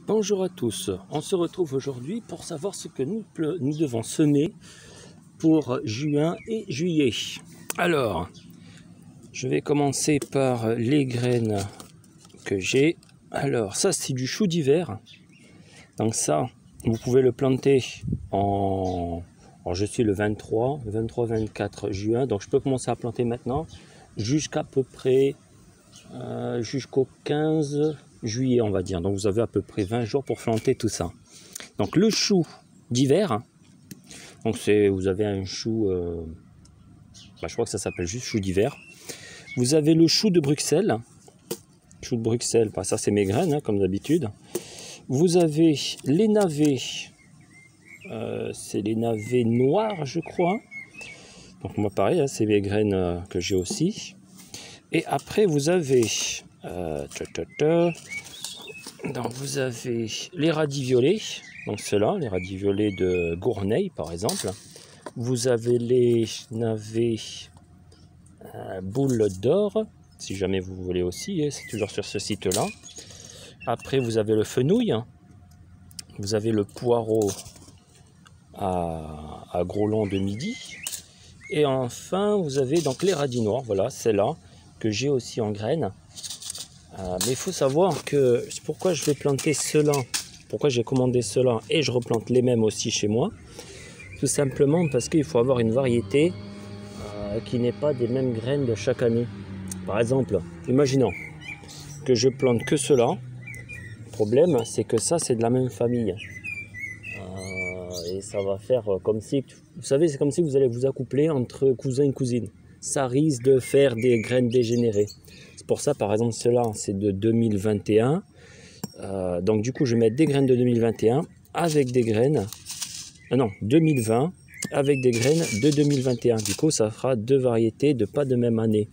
Bonjour à tous, on se retrouve aujourd'hui pour savoir ce que nous devons semer pour juin et juillet. Alors, je vais commencer par les graines que j'ai. Alors, ça c'est du chou d'hiver. Donc ça, vous pouvez le planter en... Alors, je suis le 23-24 juin, donc je peux commencer à planter maintenant jusqu'à peu près jusqu'au 15 juillet, on va dire. Donc vous avez à peu près 20 jours pour planter tout ça. Donc le chou d'hiver, donc vous avez un chou, je crois que ça s'appelle juste chou d'hiver. Vous avez le chou de Bruxelles. Chou de Bruxelles, ça c'est mes graines, hein, comme d'habitude. Vous avez les navets, c'est les navets noirs, je crois. Donc moi pareil, hein, c'est mes graines que j'ai aussi. Et après vous avez donc vous avez les radis violets, donc ceux-là, les radis violets de Gournay par exemple. Vous avez les navets boules d'or, si jamais vous voulez aussi, hein, c'est toujours sur ce site-là. Après vous avez le fenouil, vous avez le poireau à gros long de midi. Et enfin vous avez donc les radis noirs, voilà, celle-là que j'ai aussi en graines. Mais il faut savoir que c'est pourquoi je vais planter cela, pourquoi j'ai commandé cela et je replante les mêmes aussi chez moi. Tout simplement parce qu'il faut avoir une variété qui n'est pas des mêmes graines de chaque année. Par exemple, imaginons que je plante que cela. Le problème, c'est que ça, c'est de la même famille. Et ça va faire comme si, vous savez, c'est comme si vous allez vous accoupler entre cousin et cousine. Ça risque de faire des graines dégénérées. C'est pour ça, par exemple, cela c'est de 2021. Donc du coup, je vais mettre des graines de 2021 avec des graines... non, 2020 avec des graines de 2021. Du coup, ça fera deux variétés de pas de même année.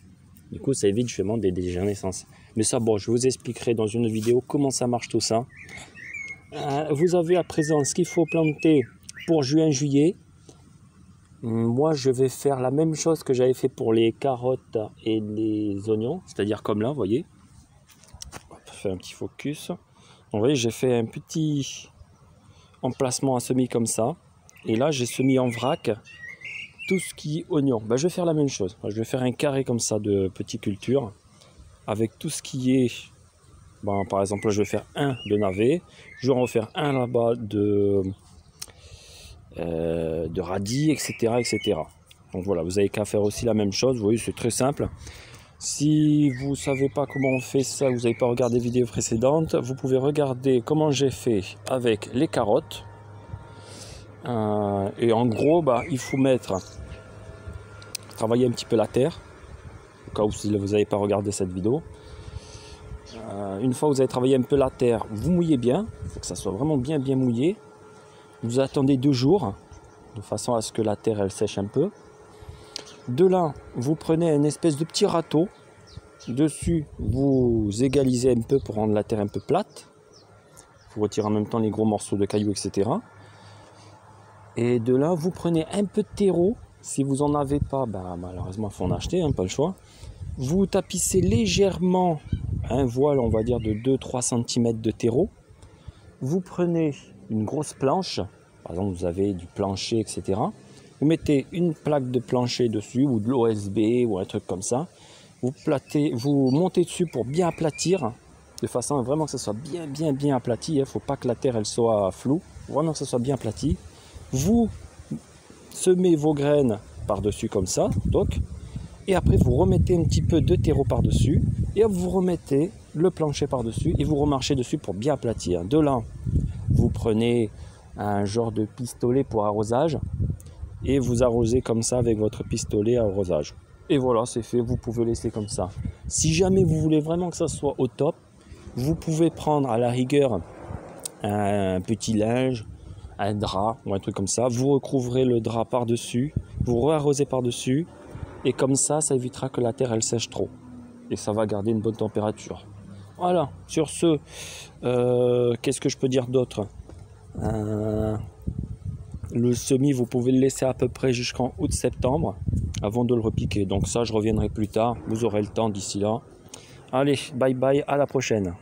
Du coup, ça évite justement des dégénérescences. Mais ça, bon, je vous expliquerai dans une vidéo comment ça marche tout ça. Vous avez à présent ce qu'il faut planter pour juin-juillet. Moi, je vais faire la même chose que j'avais fait pour les carottes et les oignons, c'est-à-dire comme là, vous voyez. On va faire un petit focus. Donc, vous voyez, j'ai fait un petit emplacement à semis comme ça. Et là, j'ai semé en vrac tout ce qui est oignon. Je vais faire la même chose. Je vais faire un carré comme ça de petites cultures avec tout ce qui est... par exemple, là, je vais faire un de navet. Je vais en refaire un là-bas de radis, etc. Donc voilà, vous avez qu'à faire aussi la même chose. Vous voyez, c'est très simple. Si vous ne savez pas comment on fait ça, vous n'avez pas regardé les vidéos précédentes, vous pouvez regarder comment j'ai fait avec les carottes. Et en gros, il faut travailler un petit peu la terre, au cas où si vous n'avez pas regardé cette vidéo. Une fois que vous avez travaillé un peu la terre, vous mouillez bien, il faut que ça soit vraiment bien mouillé. Vous attendez 2 jours, de façon à ce que la terre elle sèche un peu. De là, vous prenez une espèce de petit râteau. Dessus, vous égalisez un peu pour rendre la terre un peu plate. Vous retirez en même temps les gros morceaux de cailloux, etc. Et de là, vous prenez un peu de terreau. Si vous n'en avez pas, malheureusement, il faut en acheter, pas le choix. Vous tapissez légèrement un voile, on va dire, de 2-3 cm de terreau. Vous prenez une grosse planche, par exemple vous avez du plancher, etc. Vous mettez une plaque de plancher dessus ou de l'OSB ou un truc comme ça. Vous montez dessus pour bien aplatir, de façon à vraiment que ça soit bien aplati. Il ne faut pas que la terre elle soit floue, vraiment que ça soit bien aplati. Vous semez vos graines par-dessus comme ça, donc, et après vous remettez un petit peu de terreau par-dessus et vous remettez le plancher par-dessus et vous remarchez dessus pour bien aplatir. De là, vous prenez un genre de pistolet pour arrosage et vous arrosez comme ça avec votre pistolet à arrosage. Et voilà, c'est fait, vous pouvez laisser comme ça. Si jamais vous voulez vraiment que ça soit au top, vous pouvez prendre à la rigueur un petit linge, un drap ou un truc comme ça. Vous recouvrez le drap par-dessus, vous re-arrosez par-dessus et comme ça, ça évitera que la terre elle sèche trop. Et ça va garder une bonne température. Voilà, sur ce, qu'est-ce que je peux dire d'autre? Le semis, vous pouvez le laisser à peu près jusqu'en août-septembre avant de le repiquer. Donc ça, je reviendrai plus tard. Vous aurez le temps d'ici là. Allez, bye bye, à la prochaine.